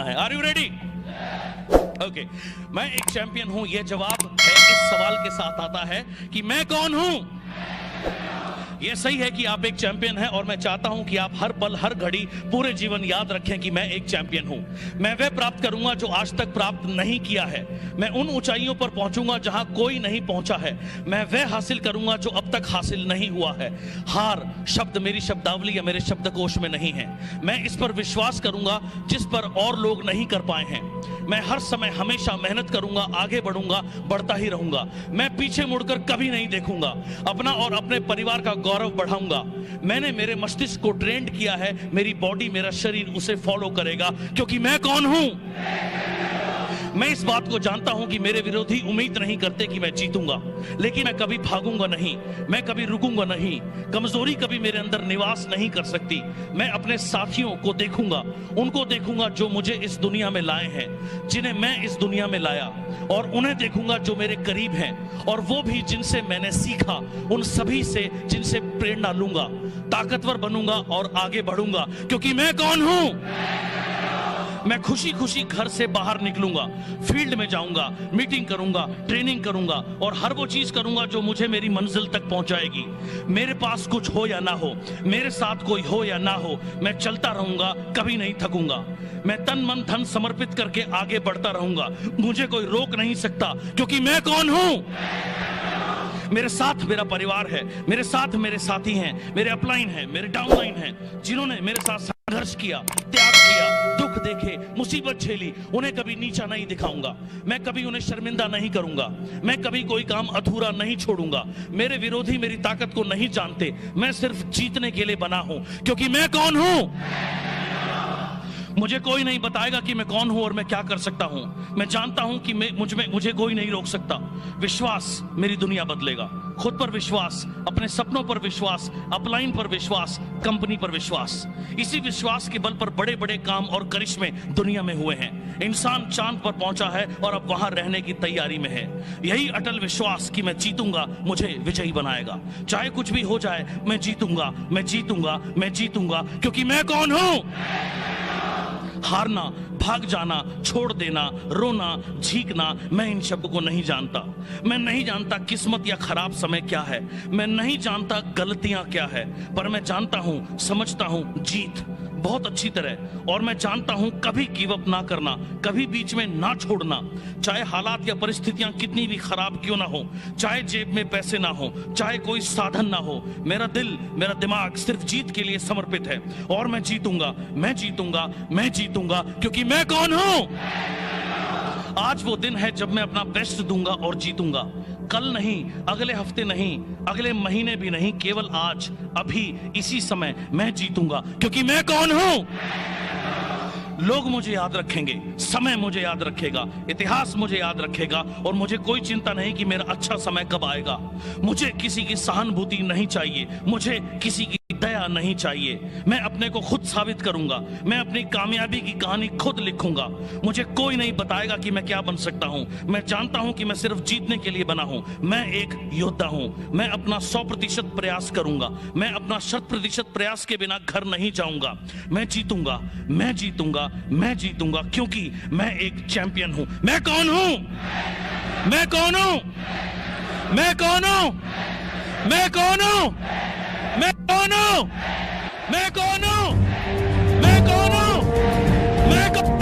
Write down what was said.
है। Are you ready? Okay, मैं एक चैंपियन हूं, यह जवाब है इस सवाल के साथ आता है कि मैं कौन हूं। यह सही है कि आप एक चैंपियन हैं और मैं चाहता हूं कि आप हर पल हर घड़ी पूरे जीवन याद रखें कि मैं एक चैंपियन हूं। मैं वह प्राप्त करूंगा जो आज तक प्राप्त नहीं किया है। मैं उन ऊंचाइयों पर पहुंचूंगा जहां कोई नहीं पहुंचा है। मैं वह हासिल करूंगा जो अब तक हासिल नहीं हुआ है। हार शब्द मेरी शब्दावली या मेरे शब्दकोश में नहीं है। मैं इस पर विश्वास करूंगा जिस पर और लोग नहीं कर पाए हैं। मैं हर समय हमेशा मेहनत करूंगा, आगे बढ़ूंगा, बढ़ता ही रहूंगा। मैं पीछे मुड़कर कभी नहीं देखूंगा। अपना और अपने परिवार का गौरव बढ़ाऊंगा। मैंने मेरे मस्तिष्क को ट्रेंड किया है, मेरी बॉडी, मेरा शरीर उसे फॉलो करेगा, क्योंकि मैं कौन हूं। मैं इस बात को जानता हूं कि मेरे विरोधी उम्मीद नहीं करते कि मैं जीतूंगा, लेकिन मैं कभी भागूंगा नहीं, मैं कभी रुकूंगा नहीं। कमजोरी कभी मेरे अंदर निवास नहीं कर सकती। मैं अपने साथियों को देखूंगा, उनको देखूंगा जो मुझे इस दुनिया में लाए हैं, जिन्हें मैं इस दुनिया में लाया, और उन्हें देखूंगा जो मेरे करीब हैं, और वो भी जिनसे मैंने सीखा, उन सभी से जिनसे प्रेरणा लूंगा। ताकतवर बनूंगा और आगे बढ़ूंगा, क्योंकि मैं कौन हूं। मैं खुशी खुशी घर से बाहर निकलूंगा, फील्ड में जाऊंगा, मीटिंग करूंगा, ट्रेनिंग करूंगा, और हर वो चीज करूंगा जो मुझे मेरी मंजिल तक पहुंचाएगी। मेरे पास कुछ हो या ना हो, मेरे साथ कोई हो या ना हो, मैं चलता रहूंगा, कभी नहीं थकूंगा। मैं तन मन धन समर्पित करके आगे बढ़ता रहूंगा। मुझे कोई रोक नहीं सकता, क्योंकि मैं कौन हूं। मेरे साथ मेरा परिवार है, मेरे साथ मेरे साथी हैं, मेरे अपलाइन हैं, मेरे डाउनलाइन हैं, जिन्होंने मेरे साथ संघर्ष किया, त्याग किया, दुख देखे, मुसीबत झेली। उन्हें कभी नीचा नहीं दिखाऊंगा। मैं कभी उन्हें शर्मिंदा नहीं करूंगा। मैं कभी कोई काम अधूरा नहीं छोड़ूंगा। मेरे विरोधी मेरी ताकत को नहीं जानते। मैं सिर्फ जीतने के लिए बना हूं, क्योंकि मैं कौन हूं। मुझे कोई नहीं बताएगा कि मैं कौन हूं और मैं क्या कर सकता हूं। मैं जानता हूं कि मुझे कोई नहीं रोक सकता। विश्वास मेरी दुनिया बदलेगा। खुद पर विश्वास, अपने सपनों पर विश्वास, अपलाइन पर विश्वास, कंपनी पर विश्वास। इसी विश्वास के बल पर बड़े बड़े काम और करिश्मे दुनिया में हुए हैं। इंसान चांद पर पहुंचा है और अब वहां रहने की तैयारी में है। यही अटल विश्वास कि मैं जीतूंगा मुझे विजयी बनाएगा। चाहे कुछ भी हो जाए, मैं जीतूंगा, मैं जीतूंगा, मैं जीतूंगा, क्योंकि मैं कौन हूं। हारना, भाग जाना, छोड़ देना, रोना, झीकना, मैं इन शब्द को नहीं जानता। मैं नहीं जानता किस्मत या खराब समय क्या है। मैं नहीं जानता गलतियां क्या है, पर मैं जानता हूं, समझता हूं जीत बहुत अच्छी तरह। और मैं जानता हूं कभी गिव अप ना करना, कभी बीच में ना छोड़ना। चाहे हालात या परिस्थितियां कितनी भी खराब क्यों ना हो, चाहे जेब में पैसे ना हो, चाहे कोई साधन ना हो, मेरा दिल, मेरा दिमाग सिर्फ जीत के लिए समर्पित है। और मैं जीतूंगा, मैं जीतूंगा, मैं जीतूंगा, क्योंकि मैं कौन हूं। आज वो दिन है जब मैं अपना बेस्ट दूंगा और जीतूंगा। कल नहीं, अगले हफ्ते नहीं, अगले महीने भी नहीं, केवल आज, अभी, इसी समय मैं जीतूंगा, क्योंकि मैं कौन हूं। लोग मुझे याद रखेंगे, समय मुझे याद रखेगा, इतिहास मुझे याद रखेगा, और मुझे कोई चिंता नहीं कि मेरा अच्छा समय कब आएगा। मुझे किसी की सहानुभूति नहीं चाहिए, मुझे किसी की दया नहीं चाहिए। मैं अपने को खुद साबित करूंगा। मैं अपनी कामयाबी की कहानी खुद लिखूंगा। मुझे कोई नहीं बताएगा कि मैं क्या बन सकता हूं। मैं जानता हूं कि मैं सिर्फ जीतने के लिए बना हूं। मैं एक योद्धा हूं। मैं अपना 100% प्रयास करूंगा। मैं अपना 100% प्रयास के बिना घर नहीं जाऊंगा। मैं जीतूंगा, मैं जीतूंगा, मैं जीतूंगा, क्योंकि मैं एक चैंपियन हूं। मैं कौन हूं। मैं कौन हूं। मैं कौन हूं। मैं कौन हूं। मैं कौन हूं। मैं कौन हूं। मैं कौन हूं। मैं कौन हूं।